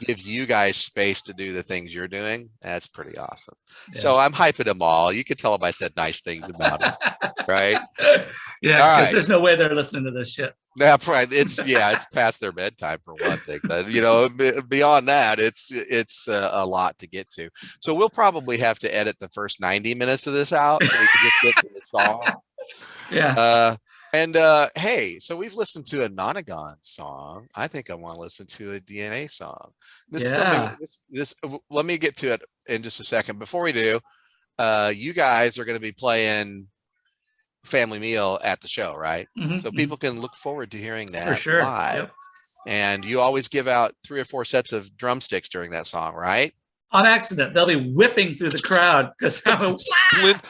give you guys space to do the things you're doing. That's pretty awesome. So I'm hyping them all. You can tell them I said nice things about them, right? Yeah, because there's no way they're listening to this shit. Yeah, right. It's past their bedtime for one thing, but beyond that, it's a lot to get to. So we'll probably have to edit the first 90 minutes of this out so we can just get to the song. Yeah. And hey, so we've listened to a Nonagon song. I think I want to listen to a DNA song. Let me get to it in just a second. Before we do, you guys are going to be playing Family Meal at the show, right? So people can look forward to hearing that for sure live. Yep. And you always give out 3 or 4 sets of drumsticks during that song, right? On accident, they'll be whipping through the crowd because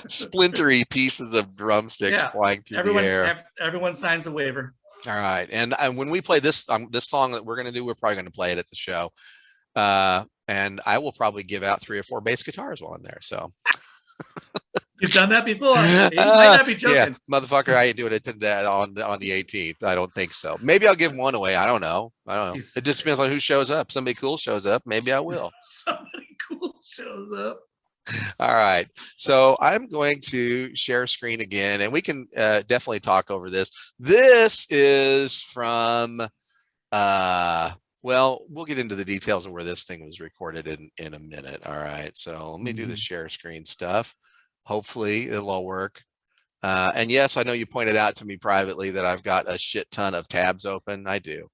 splintery pieces of drumsticks flying through the air. Everyone signs a waiver. All right, and when we play this song that we're going to do, we're probably going to play it at the show, and I will probably give out 3 or 4 bass guitars while I'm there. So you've done that before. You might not be joking. Yeah, motherfucker, I ain't doing it on the 18th. I don't think so. Maybe I'll give one away. I don't know. It just depends on who shows up. Somebody cool shows up, maybe I will. Somebody cool shows up. All right. So I'm going to share screen again, and we can definitely talk over this. This is from, well, we'll get into the details of where this thing was recorded in a minute. All right. So let me do the share screen stuff. Hopefully it'll all work. And yes, I know you pointed out to me privately that I've got a shit ton of tabs open. I do.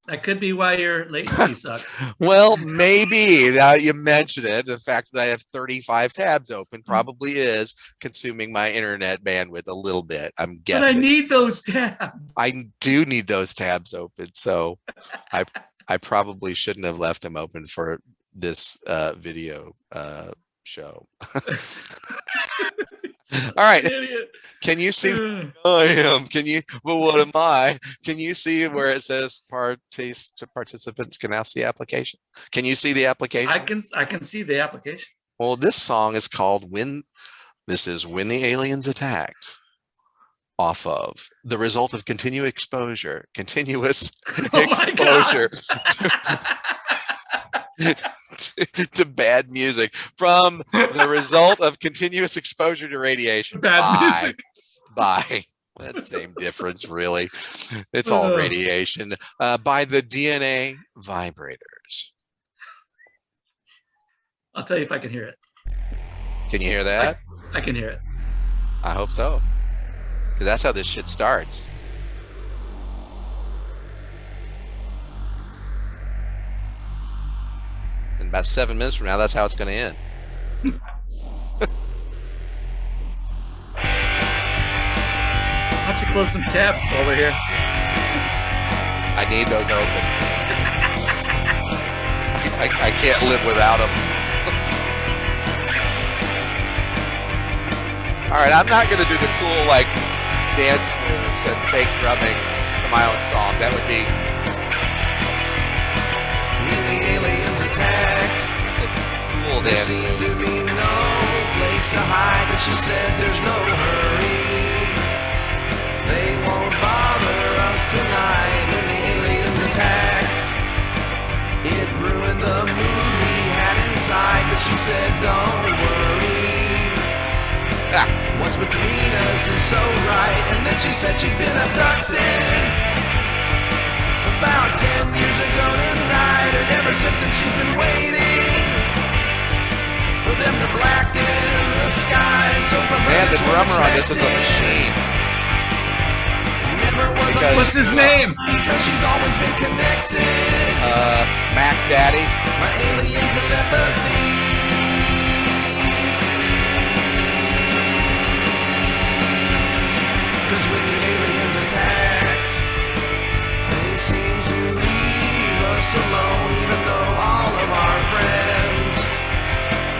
That could be why your latency sucks. Well, maybe. Now you mentioned it. The fact that I have 35 tabs open probably is consuming my internet bandwidth a little bit, I'm guessing. But I need those tabs. I do need those tabs open. So I probably shouldn't have left them open for this video show. All right. Can you see? I am. Can you? Well, what am I? Can you see where it says participants can now see application? Can you see the application? I can see the application. Well, this song is called When the Aliens Attacked, off of the result of continuous exposure to bad music from the result of continuous exposure to radiation. Music. By that same difference, really. It's all radiation. By the DNA Vibrators. I'll tell you if I can hear it. Can you hear that? I can hear it. I hope so. Because that's how this shit starts. In about 7 minutes from now, that's how it's going to end. Why don't you close some tabs while we're here? I need those open. I can't live without them. All right, I'm not gonna do the cool like dance moves and fake drumming to my own song. That would be When the aliens attacked, cool there dance seemed to moves. be no place to hide, but she said there's no hurry. They won't bother us tonight. When the aliens attacked, it ruined the mood we had inside, but she said don't worry. What's between us is so right. And then she said she'd been abducted about 10 years ago tonight, and ever since then she's been waiting for them to blacken the sky. So from her Man, the this was drummer on this is a expected. machine. Never was a Because- What's his name? because she's always been connected. Mac Daddy. My alien telepathy. Cause when the aliens attacked, they seem to leave us alone, even though all of our friends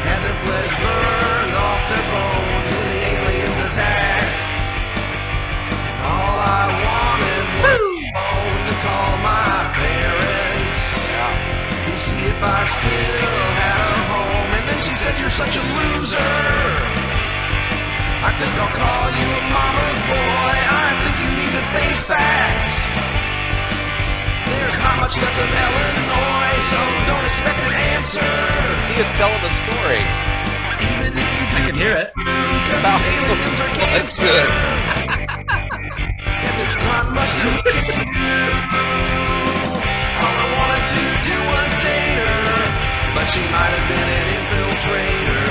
had their flesh burned off their bones. When the aliens attacked, all I wanted was a phone to call my parents to see if I still had a home. And then she said, you're such a loser, I think I'll call you a mama's boy. I think you need to face facts. There's not much left of Illinois, so don't expect an answer. See, it's telling the story. Even if you I can hear it. cause these aliens are Well, that's cancer. good. And there's not much you can do. All I wanted to do was date her, but she might have been an infiltrator,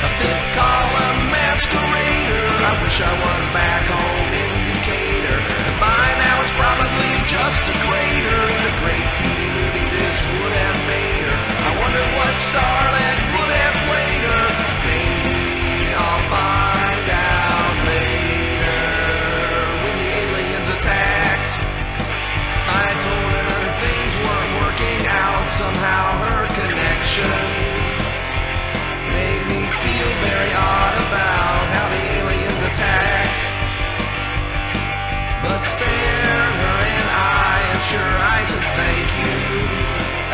a fifth column masquerader. I wish I was back home in Decatur, and by now it's probably just a crater. In a great TV movie this would have made her. I wonder what starlet would have played her. Maybe I'll find out later. When the aliens attacked, I told her things weren't working out. Somehow her connection made me feel very odd about how the aliens attacked. But spared her and I, and sure I said thank you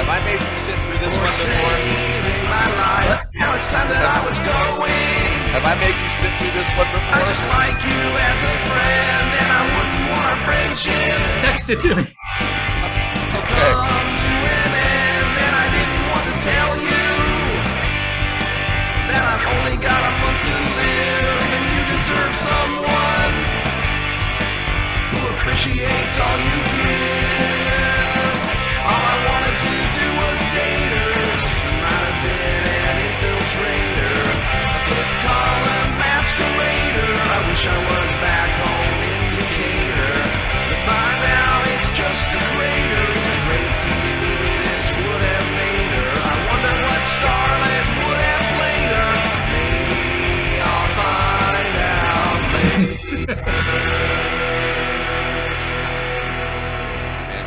Have I made you sit through this for one before? saving my life. Now it's time that I was going. Have I made you sit through this one I before? just like you as a friend, and I wouldn't want our friendship Text it to me. to come to an end. And I didn't want to tell you that I've only got a month to live, and you deserve someone who appreciates all you give. All I wanted to do was date her. She might have been an infiltrator, a fifth column masquerader. I wish I was back home in Decatur, but by now it's just a crater. In a great TV movie this would have made her. I wonder what starlet would have played her. Maybe I'll find out later.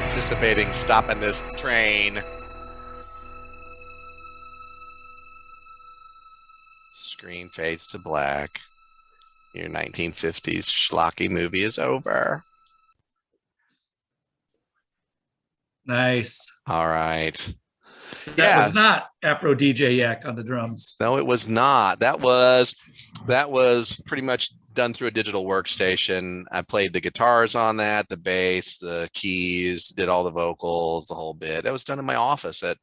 Anticipating stopping this train. Screen fades to black. Your 1950s schlocky movie is over. Nice. All right. That Yes. was not Afro DJ Yak on the drums. No, it was not. That was pretty much done through a digital workstation. I played the guitars on that, the bass, the keys, did all the vocals, the whole bit. That was done in my office at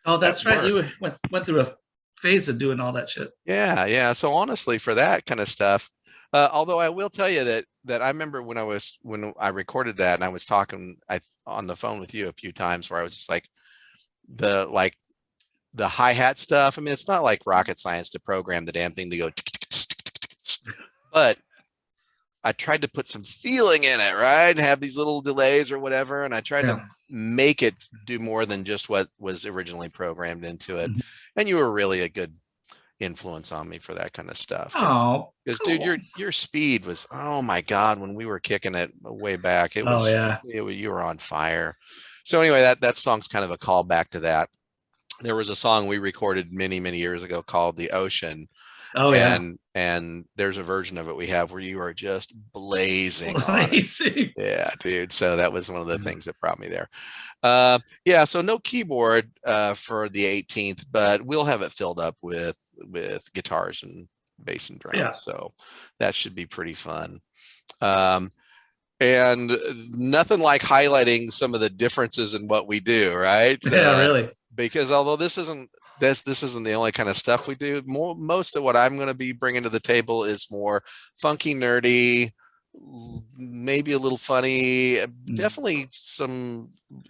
Oh, that's That right. You went through a phase of doing all that shit. yeah. So honestly, for that kind of stuff, although I will tell you that I remember when I recorded that and I was talking on the phone with you a few times where I was just like the hi-hat stuff. I mean, it's not like rocket science to program the damn thing to go, but I tried to put some feeling in it, right? And have these little delays or whatever. And I tried to make it do more than just what was originally programmed into it. Mhm. And you were really a good influence on me for that kind of stuff. Oh, Because cool. dude, your speed was, oh my God, when we were kicking it way back, it was, yeah. you were on fire. So anyway, that song's kind of a callback to that. there was a song we recorded many, many years ago called The Ocean. Oh yeah. And there's a version of it we have where you are just blazing on it. Blazing. Yeah, dude. So that was one of the things that brought me there. Yeah, so no keyboard for the 18th, but we'll have it filled up with guitars and bass and drums. Yeah. So that should be pretty fun. And nothing like highlighting some of the differences in what we do, right? Yeah, really. Because although this isn't the only kind of stuff we do, most of what I'm going to be bringing to the table is more funky, nerdy, maybe a little funny, definitely some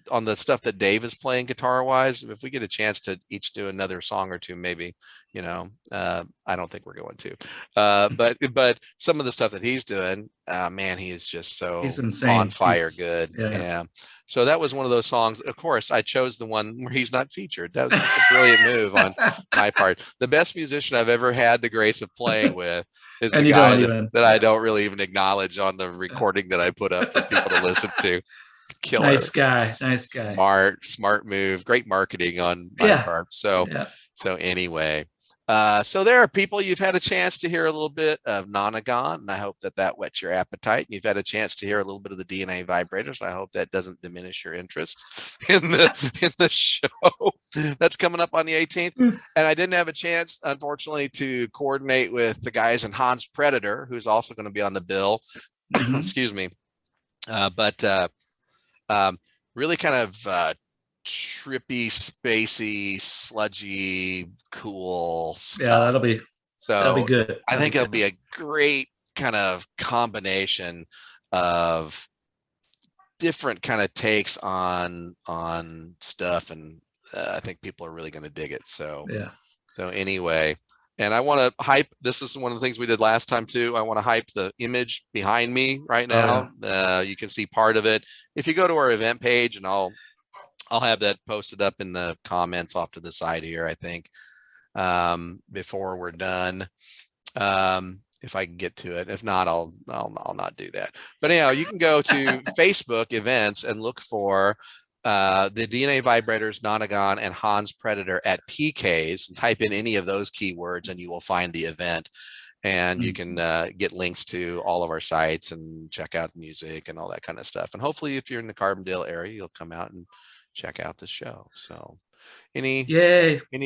on the stuff that Dave is playing guitar wise. If we get a chance to each do another song or two, maybe, I don't think we're going to, but some of the stuff that he's doing, man, he is just so He's insane. on fire. Good. Yeah. So that was one of those songs. Of course, I chose the one where he's not featured. That was a brilliant move on my part. The best musician I've ever had the grace of playing with is the guy that I don't really even acknowledge on the recording that I put up for people to listen to. Killer. Nice guy. Smart move. Great marketing on my part. So anyway, so there are people, you've had a chance to hear a little bit of Nonagon, and I hope that whets your appetite. You've had a chance to hear a little bit of the DNA Vibrators, and I hope that doesn't diminish your interest in the show that's coming up on the 18th. And I didn't have a chance, unfortunately, to coordinate with the guys in Hans Predator, who's also going to be on the bill. Excuse me. But really kind of trippy, spacey, sludgy, cool stuff. Yeah, that'll be good. I think it'll be a great kind of combination of different kind of takes on stuff, and I think people are really going to dig it. So anyway, and I want to hype. This is one of the things we did last time too. I want to hype the image behind me right now. You can see part of it if you go to our event page, and I'll have that posted up in the comments off to the side here, I think, before we're done. If I can get to it. If not, I'll not do that. But anyhow, you can go to Facebook events and look for the DNA Vibrators, Nonagon, and Hans Predator at PKs, and type in any of those keywords and you will find the event. And you can get links to all of our sites and check out the music and all that kind of stuff. And hopefully if you're in the Carbondale area, you'll come out and check out the show. So any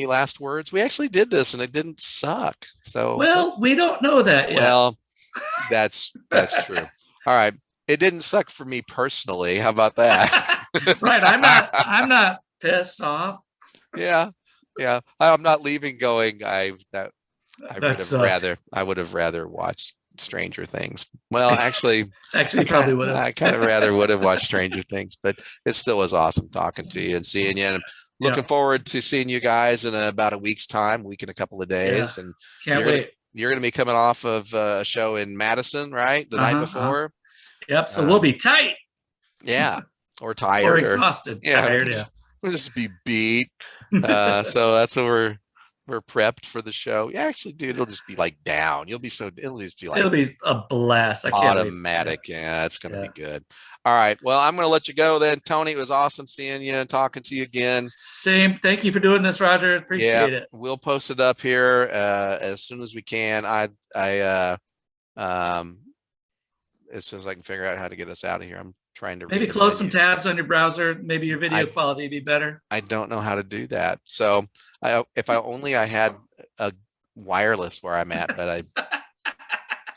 last words? We actually did this and it didn't suck. So we don't know that yet. Well, that's true. All right. It didn't suck for me personally. How about that? Right. I'm not pissed off. Yeah. I'm not leaving going, I would have rather watched Stranger Things. Well, actually probably would have. I kind of rather would have watched Stranger Things, but it still was awesome talking to you and seeing you. And looking forward to seeing you guys in about a week's time, week and a couple of days. And can't wait. You're going to be coming off of a show in Madison, right? The night before. Yep. So we'll be tight. Yeah. Or tired. Or exhausted. Tired. Yeah. We'll just be beat. So that's what we're prepped for the show. Yeah, actually, dude, it'll just be like down. It'll just be like, it'll be a blast. Automatic. Yeah, it's gonna be good. All right. Well, I'm gonna let you go then, Tony. It was awesome seeing you and talking to you again. Same. Thank you for doing this, Roger. Appreciate it. We'll post it up here as soon as we can. As soon as I can figure out how to get us out of here. I'm trying to maybe close some tabs on your browser. Maybe your video quality be better. I don't know how to do that. So if I only had a wireless where I'm at, but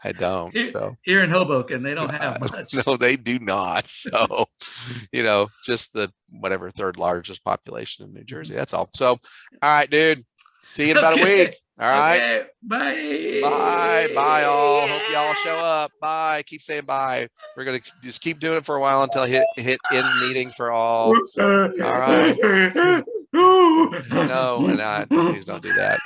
I don't. So here in Hoboken, they don't have much. No, they do not. So, just the whatever third largest population in New Jersey. That's all. So, all right, dude. See you in about a week. All right. Okay. Bye. Bye, all. Hope y'all show up. Bye. Keep saying bye. We're gonna just keep doing it for a while until I hit end meeting for all. All right. No, please don't do that.